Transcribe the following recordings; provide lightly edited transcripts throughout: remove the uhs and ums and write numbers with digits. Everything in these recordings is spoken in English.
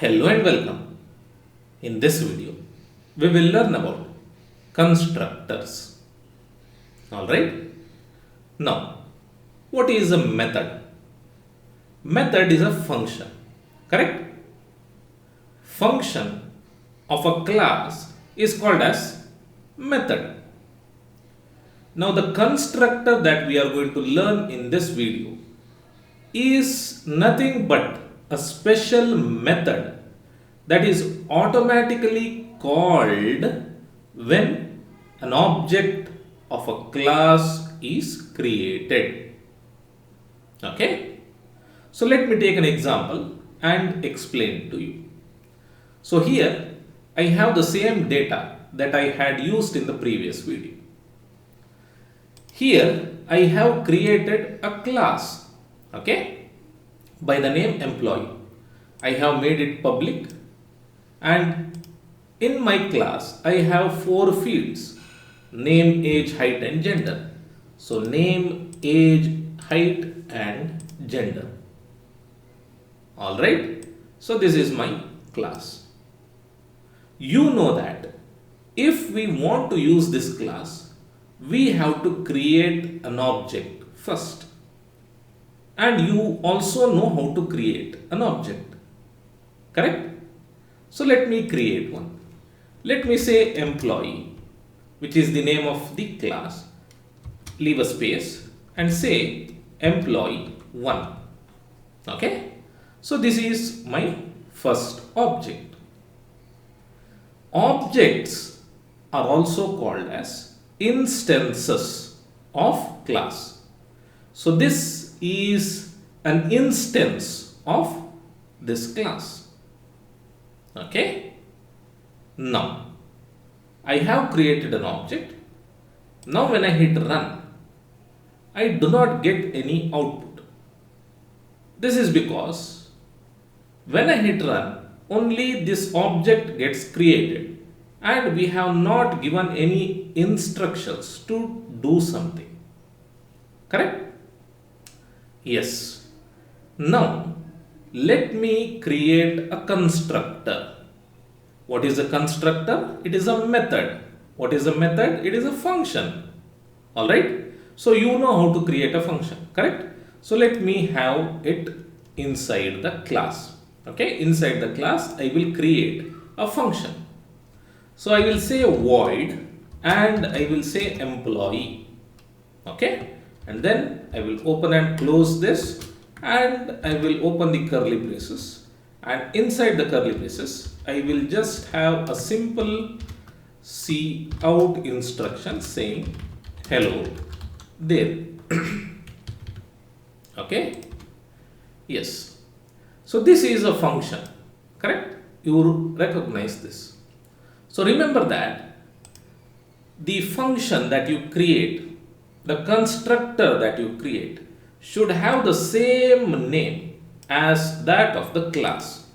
Hello and welcome. In this video, we will learn about constructors. Alright? Now, what is a method? Method is a function, correct? Function of a class is called as method. Now, the constructor that we are going to learn in this video is nothing but a special method that is automatically called when an object of a class is created. Okay? So let me take an example and explain to you. So here I have the same data that I had used in the previous video. Here I have created a class, okay, by the name employee. I have made it public, and in my class I have 4 fields: name, age, height and gender. So name, age, height and gender. Alright, so this is my class. You know that if we want to use this class, we have to create an object first. And you also know how to create an object, correct? So let me create one. Let me say employee, which is the name of the class. Leave a space and say employee 1. Okay? So this is my first object. Objects are also called as instances of class. So this is an instance of this class. Okay? Now, I have created an object. Now when I hit run, I do not get any output. This is because when I hit run, only this object gets created and we have not given any instructions to do something. Correct? Yes. Now, let me create a constructor. What is a constructor? It is a method. What is a method? It is a function. Alright? So, you know how to create a function, correct? So, let me have it inside the class. Okay? Inside the class, I will create a function. So, I will say void and I will say employee. Okay? And then I will open and close this, and I will open the curly braces, and inside the curly braces I will just have a simple cout instruction saying hello there. Okay? Yes. So this is a function, correct? You recognize this. So remember that the function that you create, the constructor that you create, should have the same name as that of the class.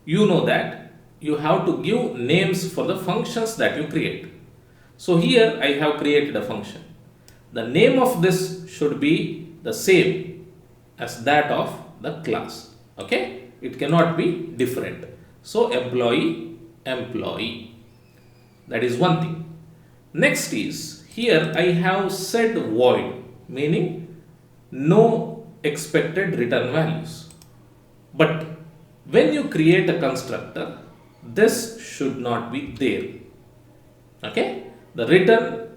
You know that you have to give names for the functions that you create. So here I have created a function. The name of this should be the same as that of the class. Okay? It cannot be different. So employee, employee. That is one thing. Next is, here I have said void, meaning no expected return values. But when you create a constructor, this should not be there. Okay? The return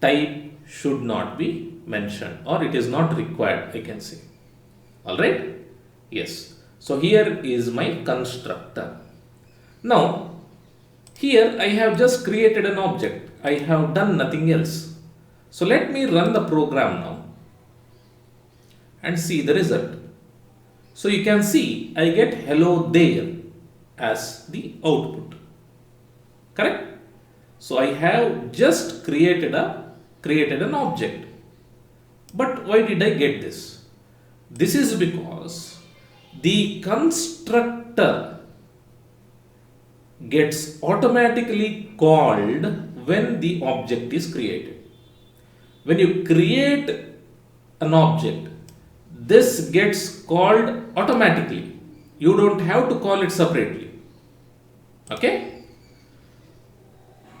type should not be mentioned, or it is not required, I can say. Alright? Yes. So here is my constructor. Now, here I have just created an object. I have done nothing else. So let me run the program now and see the result. So you can see I get hello there as the output. Correct? So I have just created an object. But why did I get this? This is because the constructor gets automatically called when the object is created. When you create an object, this gets called automatically. You don't have to call it separately. Okay.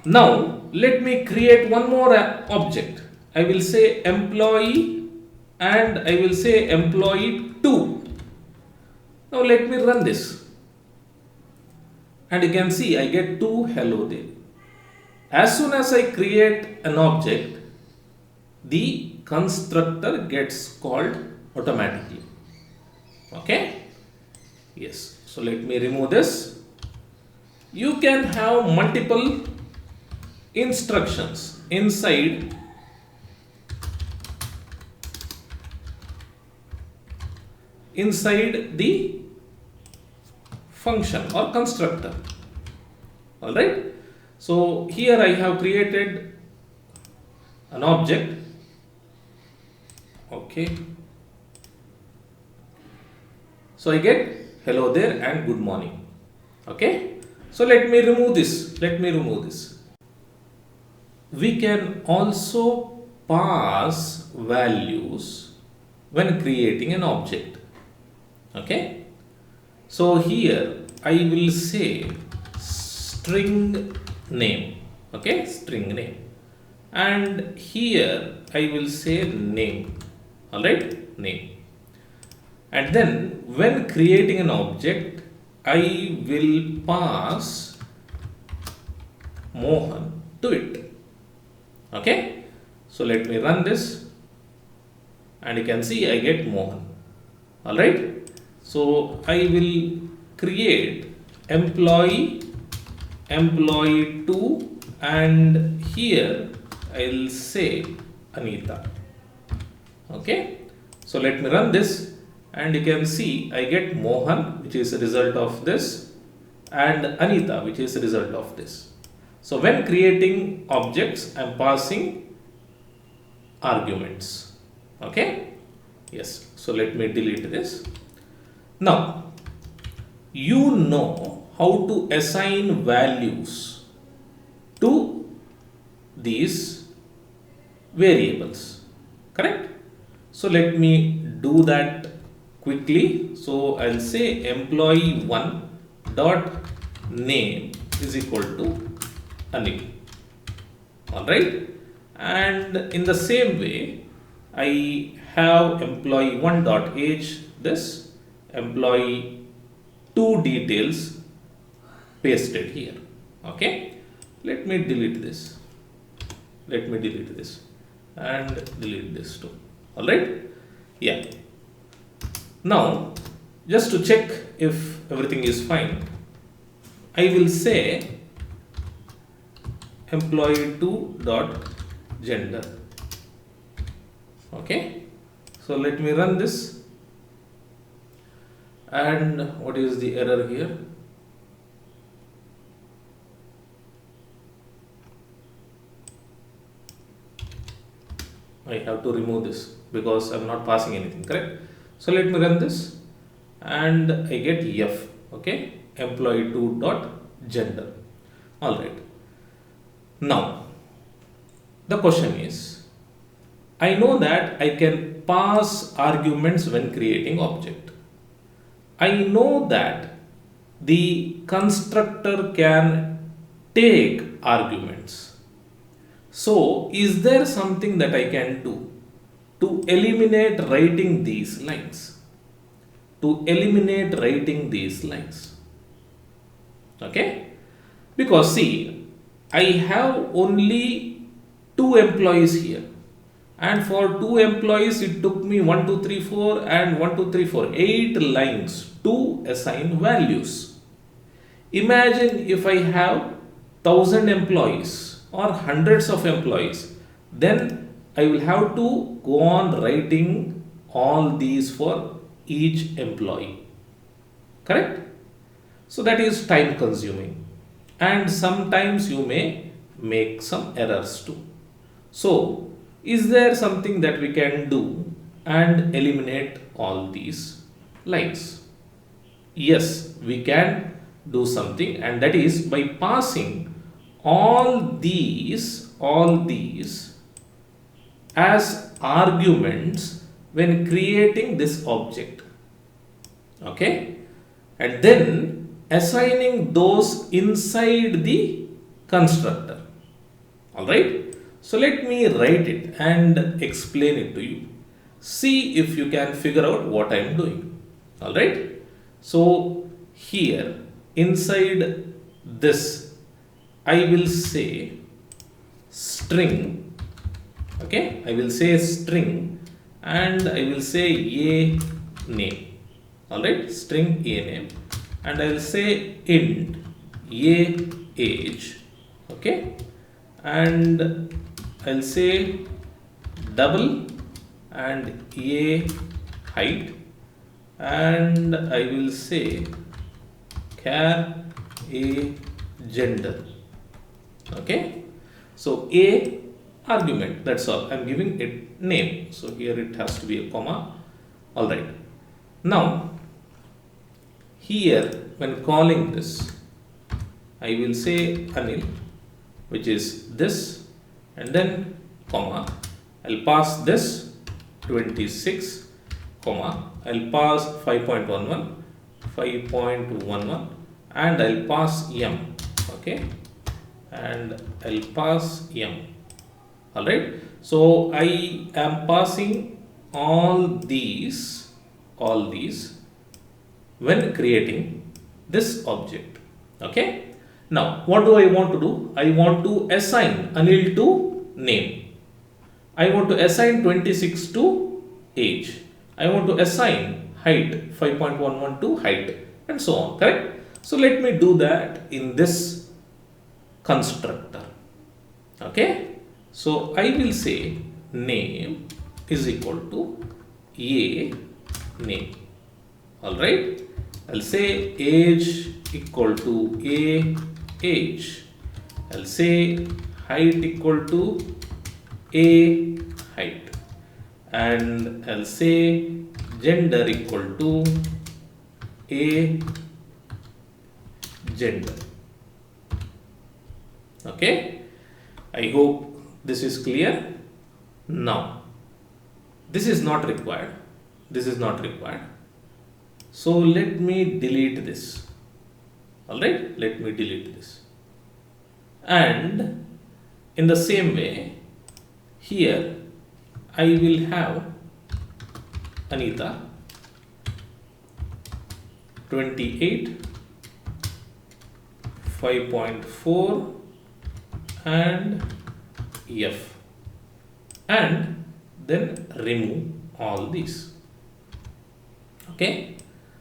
Now let me create one more object. I will say employee and I will say employee 2. Now let me run this. And you can see I get 2 hello there. As soon as I create an object, the constructor gets called automatically. Okay. Yes. So let me remove this. You can have multiple instructions inside the function or constructor. All right. So here I have created an object. Okay. So I get hello there and good morning. Okay. So let me remove this. We can also pass values when creating an object. Okay. So here I will say string name. Okay, string name. And here I will say name. All right, name. And then when creating an object, I will pass Mohan to it. Okay. So let me run this. And you can see I get Mohan. All right. So I will create employee 2 and here I will say Anita. Okay. So let me run this and you can see I get Mohan, which is a result of this, and Anita, which is a result of this. So when creating objects, I am passing arguments. Okay. Yes. So let me delete this. Now, you know how to assign values to these variables, correct? So let me do that quickly. So I'll say employee 1 dot name is equal to Anil. All right. And in the same way, I have employee 1 dot age this, employee 2 details pasted here. Okay. Let me delete this. And delete this too. All right. Yeah. Now, just to check if everything is fine, I will say employee 2 dot gender. Okay. So let me run this. And what is the error here? I have to remove this because I am not passing anything, correct? So let me run this and I get F. Okay, employee 2 dot gender. All right. Now the question is, I know that I can pass arguments when creating object. I know that the constructor can take arguments. So, is there something that I can do to eliminate writing these lines? Okay? Because see, I have only 2 employees here. And for 2 employees, it took me 1, 2, 3, 4 and 1, 2, 3, 4, 8 lines to assign values. Imagine if I have 1000 employees or hundreds of employees, then I will have to go on writing all these for each employee. Correct? So that is time consuming. And sometimes you may make some errors too. So, is there something that we can do and eliminate all these lines? Yes, we can do something, and that is by passing all these as arguments when creating this object. Okay, and then assigning those inside the constructor. Alright, so let me write it and explain it to you. See if you can figure out what I am doing. Alright, so here inside this I will say string, okay, I will say string and I will say a name. Alright, string a name, and I will say int a age, okay, and I'll say double and a height, and I will say char a gender. Okay, so a argument, that's all. I'm giving it name, so here it has to be a comma. All right, now here when calling this I will say Anil, which is this, and then comma, I'll pass this 26, comma, I'll pass 5.11, 5.11, and I'll pass m, okay, and I'll pass m. Alright, so I am passing all these when creating this object. Okay, now what do I want to do? I want to assign Anil to name, I want to assign 26 to age, I want to assign height 5.11 to height, and so on. Correct? So let me do that in this constructor. Okay, so I will say name is equal to a name. All right, I'll say age equal to a age, I'll say height equal to a height, and I'll say gender equal to a gender. Okay, I hope this is clear. Now this is not required, this is not required, so let me delete this. All right, let me delete this, and in the same way here I will have Anita 28, 5.4 and F, and then remove all these. Okay,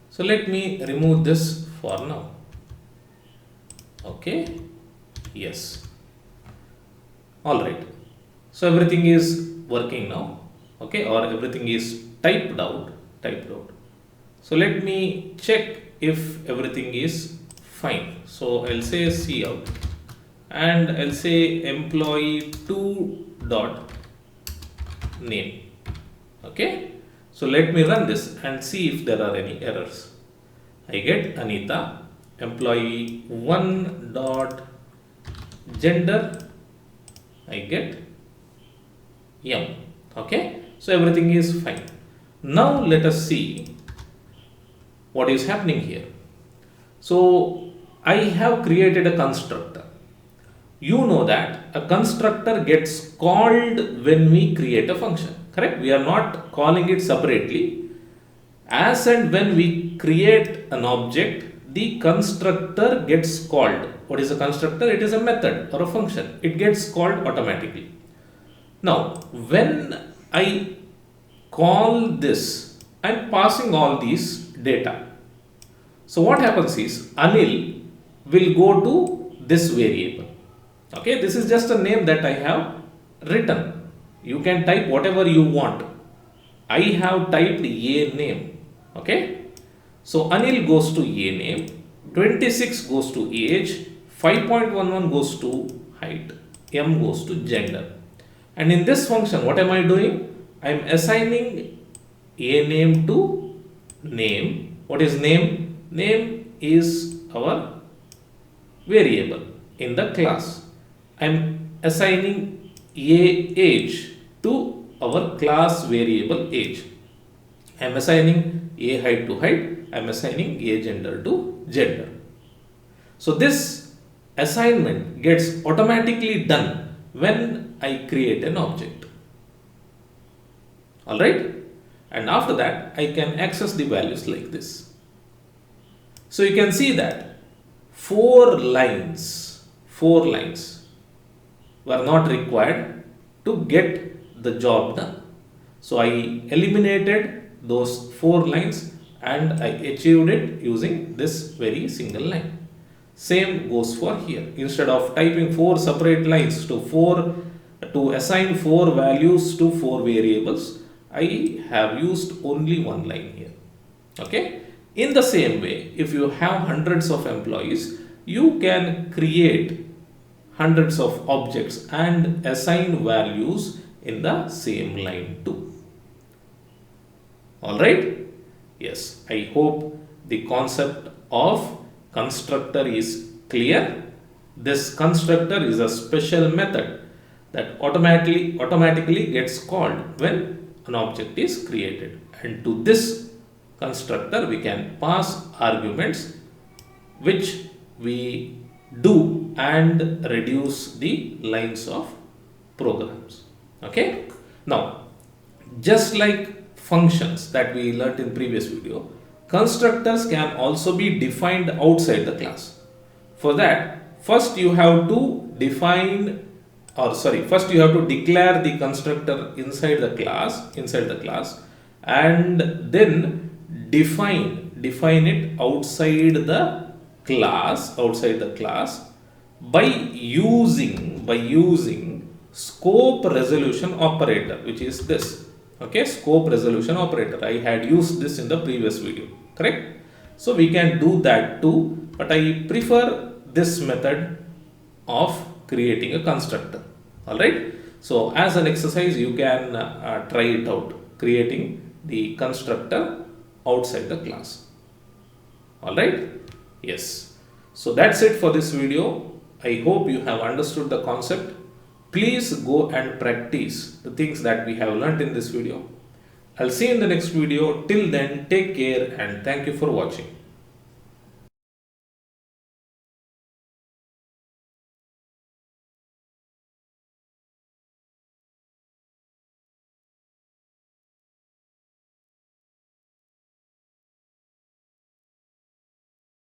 so let me remove this for now. Okay, yes. All right, so everything is working now. Okay, or everything is typed out. So let me check if everything is fine. So I'll say cout, and I'll say employee 2 dot name. Okay, so let me run this and see if there are any errors. I get Anita, employee 1 dot gender, I get m. Okay, so everything is fine. Now let us see what is happening here. So I have created a constructor. You know that a constructor gets called when we create a function. Correct? We are not calling it separately. As and when we create an object, the constructor gets called. What is a constructor? It is a method or a function. It gets called automatically. Now, when I call this, I am passing all these data. So what happens is Anil will go to this variable. Okay, this is just a name that I have written. You can type whatever you want. I have typed a name. Okay, so Anil goes to a name, 26 goes to age, 5.11 goes to height, m goes to gender. And in this function, what am I doing? I am assigning a name to name. What is name? Name is our variable in the class. I am assigning a age to our class variable age. I am assigning a height to height, I'm assigning a gender to gender. So this assignment gets automatically done when I create an object. Alright? And after that, I can access the values like this. So you can see that four lines were not required to get the job done. So I eliminated those 4 lines and I achieved it using this very single line. Same goes for here. Instead of typing 4 separate lines to assign 4 values to 4 variables, I have used only one line here. Okay. In the same way, if you have hundreds of employees, you can create hundreds of objects and assign values in the same line too. Alright? Yes, I hope the concept of constructor is clear. This constructor is a special method that automatically gets called when an object is created, and to this constructor we can pass arguments which we do and reduce the lines of programs. Okay. Now, just like functions that we learnt in previous video, constructors can also be defined outside the class. For that, first you have to declare the constructor inside the class, and then define it outside the class by using scope resolution operator, which is this. Okay, scope resolution operator. I had used this in the previous video, correct? So we can do that too, but I prefer this method of creating a constructor. Alright, so as an exercise you can try it out, creating the constructor outside the class. Alright, yes. So that's it for this video. I hope you have understood the concept. Please go and practice the things that we have learnt in this video. I'll see you in the next video. Till then, take care and thank you for watching.